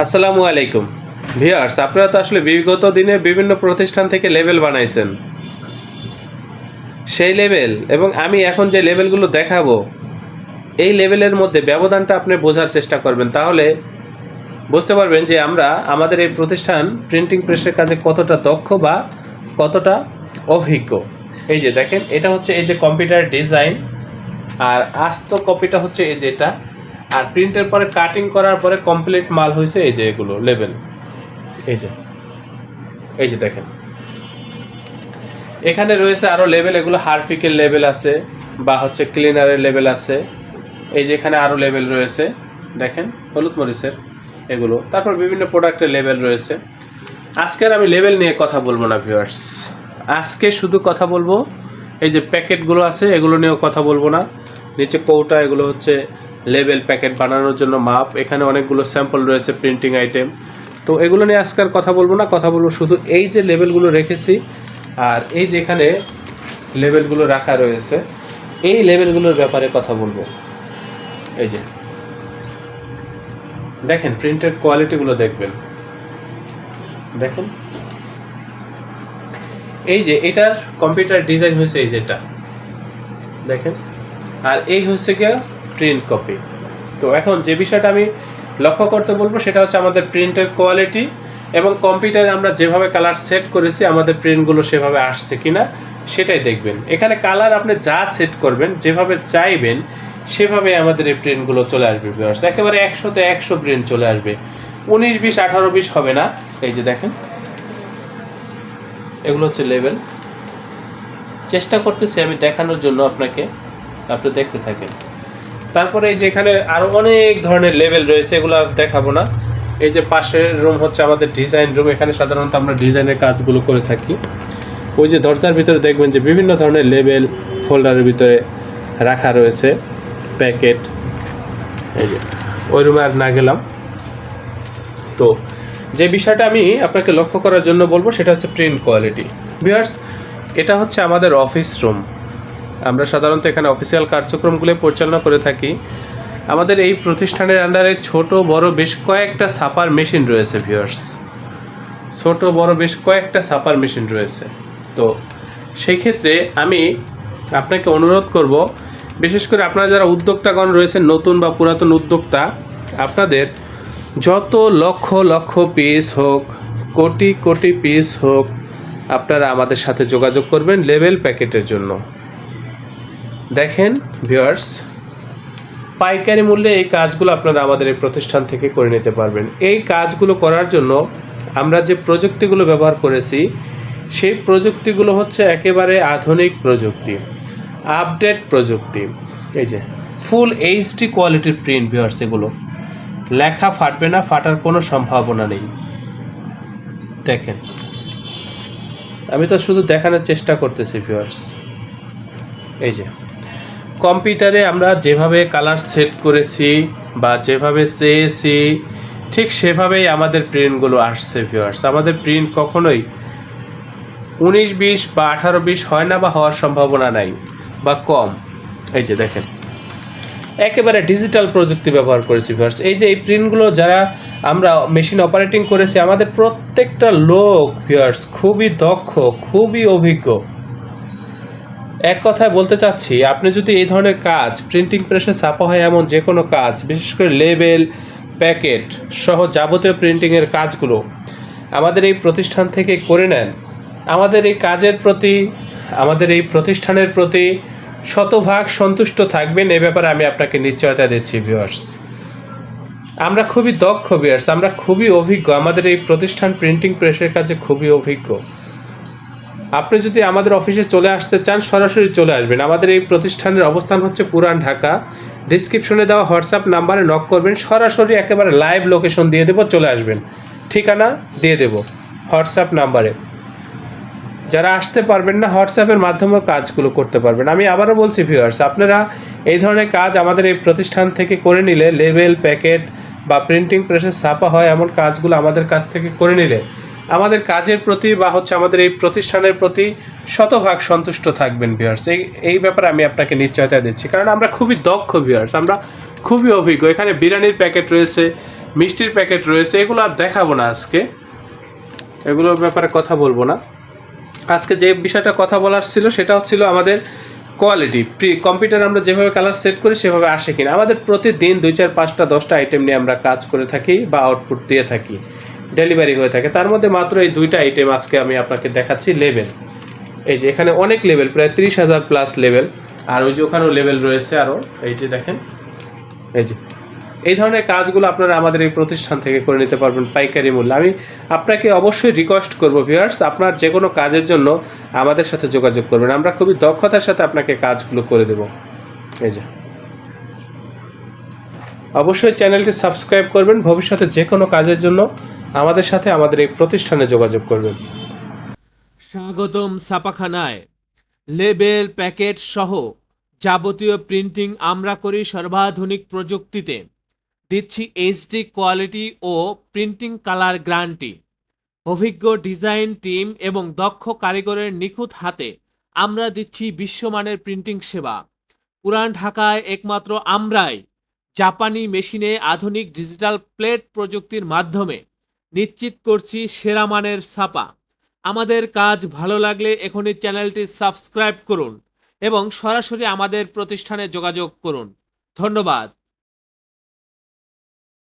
আসসালামু আলাইকুম ভিউয়ার্স, আপনারা তো আসলে বিগত দিনে বিভিন্ন প্রতিষ্ঠান থেকে লেবেল বানাইছেন। সেই লেবেল এবং আমি এখন যে লেবেলগুলো দেখাবো, এই লেবেলের মধ্যে ব্যবধানটা আপনি বোঝার চেষ্টা করবেন, তাহলে বুঝতে পারবেন যে আমরা আমাদের এই প্রতিষ্ঠান প্রিন্টিং প্রেসের কাজে কতটা দক্ষ বা কতটা অভিজ্ঞ। এই যে দেখেন, এটা হচ্ছে এই যে কম্পিউটার ডিজাইন, আর আস্ত কপিটা হচ্ছে এই যে এটা, আর প্রিন্টের পরে কাটিং করার পরে কমপ্লিট মাল হয়েছে এই যে এগুলো লেবেল। এই যে দেখেন, এখানে রয়েছে আরও লেবেল, এগুলো হারফিকের লেবেল আছে বা হচ্ছে ক্লিনারের লেবেল আছে। এই যে এখানে আরও লেবেল রয়েছে, দেখেন হলুদ মরিচের এগুলো, তারপর বিভিন্ন প্রোডাক্টের লেবেল রয়েছে। আজকের আমি লেবেল নিয়ে কথা বলবো না ভিউয়ার্স, আজকে শুধু কথা বলবো এই যে প্যাকেটগুলো আছে এগুলো নিয়েও কথা বলবো না। নিচে কৌটা, এগুলো হচ্ছে লেবেল প্যাকেট বানানোর জন্য মাপ, এখানে অনেকগুলো স্যাম্পল রয়েছে প্রিন্টিং আইটেম। তো এগুলো নিয়ে আজকে আর কথা বলবো না, কথা বলবো শুধু এই যে লেবেলগুলো রেখেছি আর এই যে এখানে লেবেলগুলো রাখা রয়েছে, এই লেবেলগুলোর ব্যাপারে কথা বলবো। এই যে দেখেন প্রিন্টের কোয়ালিটিগুলো দেখবেন, দেখেন এই যে এটার কম্পিউটার ডিজাইন হয়েছে এই যেটা দেখেন, আর এই হচ্ছে গিয়ে প্রিন্ট কপি। তো এখন যে বিষয়টা আমি লক্ষ্য করতে বলবো সেটা হচ্ছে আমাদের প্রিন্টের কোয়ালিটি এবং কম্পিউটারে আমরা যেভাবে কালার সেট করেছি আমাদের প্রিন্টগুলো সেভাবে আসছে কিনা সেটাই দেখবেন। এখানে কালার আপনি যা সেট করবেন, যেভাবে চাইবেন সেভাবে আমাদের এই প্রিন্টগুলো চলে আসবে ভিউয়ার্স, একেবারে 100তে 100 প্রিন্ট চলে আসবে, 19, 20, 18, 20 হবে না। এই যে দেখেন, এগুলো হচ্ছে লেবেল, চেষ্টা করতেছি আমি দেখানোর জন্য আপনাকে, আপনি দেখতে থাকেন। তারপরে এই যে এখানে আরও অনেক ধরনের লেবেল রয়েছে, এগুলো আর দেখাবো না। এই যে পাশের রুম হচ্ছে আমাদের ডিজাইন রুম, এখানে সাধারণত আমরা ডিজাইনের কাজগুলো করে থাকি। ওই যে দরজার ভিতরে দেখবেন যে বিভিন্ন ধরনের লেবেল ফোল্ডারের ভিতরে রাখা রয়েছে প্যাকেট। এই যে ওই রুমে আর না গেলাম। তো যে বিষয়টা আমি আপনাকে লক্ষ্য করার জন্য বলবো সেটা হচ্ছে প্রিন্ট কোয়ালিটি। ভিউয়ার্স, এটা হচ্ছে আমাদের অফিস রুম, আমরা সাধারণত এখানে অফিসিয়াল কার্যক্রমগুলো পরিচালনা করে থাকি। আমাদের এই প্রতিষ্ঠানের আন্ডারে ছোট বড় বেশ কয়েকটা ছাপার মেশিন রয়েছে ভিউয়ার্স, ছোট বড় বেশ কয়েকটা ছাপার মেশিন রয়েছে। তো সেই ক্ষেত্রে আমি আপনাকে অনুরোধ করব, বিশেষ করে আপনারা যারা উদ্যোক্তাগণ রয়েছেন, নতুন বা পুরাতন উদ্যোক্তা, আপনাদের যত লক্ষ লক্ষ পিস হোক, কোটি কোটি পিস হোক, আপনারা আমাদের সাথে যোগাযোগ করবেন লেবেল প্যাকেটের জন্য। দেখেন ভিউয়ার্স, পাইকারি মূল্যে এই কাজগুলো আপনারা আমাদের এই প্রতিষ্ঠান থেকে করে নিতে পারবেন। এই কাজগুলো করার জন্য আমরা যে প্রযুক্তিগুলো ব্যবহার করেছি সেই প্রযুক্তিগুলো হচ্ছে একেবারে আধুনিক প্রযুক্তি, আপডেট প্রযুক্তি। এই যে ফুল এইচডি কোয়ালিটির প্রিন্ট ভিউয়ার্স, এগুলো লেখা ফাটবে না, ফাটার কোনো সম্ভাবনা নেই। দেখেন, আমি তো শুধু দেখানোর চেষ্টা করতেছি ভিউয়ার্স। এই যে কম্পিউটারে আমরা যেভাবে কালার সেট করেছি বা যেভাবে চেয়েছি ঠিক সেভাবেই আমাদের প্রিন্টগুলো আসছে ভিউয়ার্স। আমাদের প্রিন্ট কখনোই 19, 20 বা 18, 20 হয় না বা হওয়ার সম্ভাবনা নাই বা কম। এই যে দেখেন, একেবারে ডিজিটাল প্রযুক্তি ব্যবহার করেছি ভিউয়ার্স। এই যে এই প্রিন্টগুলো যারা আমরা মেশিন অপারেটিং করেছি, আমাদের প্রত্যেকটা লোক ভিউয়ার্স খুবই দক্ষ, খুবই অভিজ্ঞ। এক কথায় বলতে চাচ্ছি, আপনি যদি এই ধরনের কাজ প্রিন্টিং প্রেসে ছাপা হয় এমন যে কোনো কাজ, বিশেষ করে লেবেল প্যাকেট সহ যাবতীয় প্রিন্টিংয়ের কাজগুলো আমাদের এই প্রতিষ্ঠান থেকে করে নেন, আমাদের এই কাজের প্রতি, আমাদের এই প্রতিষ্ঠানের প্রতি শতভাগ সন্তুষ্ট থাকবেন, এ ব্যাপারে আমি আপনাকে নিশ্চয়তা দিচ্ছি ভিউয়ার্স। আমরা খুবই দক্ষ ভিউয়ার্স, আমরা খুবই অভিজ্ঞ, আমাদের এই প্রতিষ্ঠান প্রিন্টিং প্রেসের কাজে খুবই অভিজ্ঞ। আপনি যদি আমাদের অফিসে চলে আসতে চান সরাসরি চলে আসবেন। আমাদের এই প্রতিষ্ঠানের অবস্থান হচ্ছে পুরান ঢাকা। ডিসক্রিপশনে দেওয়া হোয়াটসঅ্যাপ নাম্বারে নক করবেন, সরাসরি একেবারে লাইভ লোকেশন দিয়ে দেবো, চলে আসবেন, ঠিকানা দিয়ে দেব হোয়াটসঅ্যাপ নাম্বারে। যারা আসতে পারবেন না, হোয়াটসঅ্যাপের মাধ্যমেও কাজগুলো করতে পারবেন। আমি আবারও বলছি ভিউয়ার্স, আপনারা এই ধরনের কাজ আমাদের এই প্রতিষ্ঠান থেকে করে নিলে, লেবেল প্যাকেট বা প্রিন্টিং প্রেসে ছাপা হয় এমন কাজগুলো আমাদের কাছ থেকে করে নিলে আমাদের কাজের প্রতি বা হচ্ছে আমাদের এই প্রতিষ্ঠানের প্রতি শতভাগ সন্তুষ্ট থাকবেন ভিউয়ার্স। এই ব্যাপারে আমি আপনাকে নিশ্চয়তা দিচ্ছি, কারণ আমরা খুবই দক্ষ ভিউয়ার্স, আমরা খুবই অভিজ্ঞ। এখানে বিরিয়ানির প্যাকেট রয়েছে, মিষ্টির প্যাকেট রয়েছে, এগুলো আর দেখাবো না আজকে, এগুলোর ব্যাপারে কথা বলবো না। আজকে যে বিষয়টা কথা বলার ছিল সেটা হচ্ছিল আমাদের কোয়ালিটি। কম্পিউটার আমরা যেভাবে কালার সেট করি সেভাবে আসে কিনা। আমাদের প্রতিদিন 2, 4, 5টা 10টা আইটেম নিয়ে আমরা কাজ করে থাকি বা আউটপুট দিয়ে থাকি, ডেলিভারি হয়ে থাকে। তার মধ্যে মাত্র এই 2টা আইটেম আজকে আমি আপনাকে দেখাচ্ছি। লেভেল, এই যে এখানে অনেক লেভেল, প্রায় 30,000 প্লাস লেভেল, আর ওই যে ওখানেও লেভেল রয়েছে আরও, এই যে দেখেন, এই যে এই ধরনের কাজগুলো আপনারা আমাদের এই প্রতিষ্ঠান থেকে করে নিতে পারবেন পাইকারি মূল্যে। আমি আপনাকে অবশ্যই রিকোয়েস্ট করব ভিউয়ার্স, আপনার যে কোনো কাজের জন্য আমাদের সাথে যোগাযোগ করবেন, আমরা খুবই দক্ষতার সাথে আপনাকে কাজগুলো করে দেব। এই যে অবশ্যই চ্যানেলটি সাবস্ক্রাইব করবেন, ভবিষ্যতে যে কোনো কাজের জন্য আমাদের সাথে আমাদের এই প্রতিষ্ঠানে যোগাযোগ করবেন। স্বাগতম ছাপাখানায়। লেবেল, প্যাকেট সহ যাবতীয় প্রিন্টিং আমরা করি সর্বাধুনিক প্রযুক্তিতে। দিচ্ছি এইচডি কোয়ালিটি ও প্রিন্টিং কালার গ্যারান্টি। অভিজ্ঞ ডিজাইন টিম এবং দক্ষ কারিগরের নিখুঁত হাতে আমরা দিচ্ছি বিশ্বমানের প্রিন্টিং সেবা। পুরান ঢাকায় একমাত্র আমরাই জাপানি মেশিনে আধুনিক ডিজিটাল প্লেট প্রযুক্তির মাধ্যমে নিশ্চিত করছি সেরা মানের ছাপা। আমাদের কাজ ভালো লাগলে এখনই চ্যানেলটি সাবস্ক্রাইব করুন এবং সরাসরি আমাদের প্রতিষ্ঠানে যোগাযোগ করুন। ধন্যবাদ।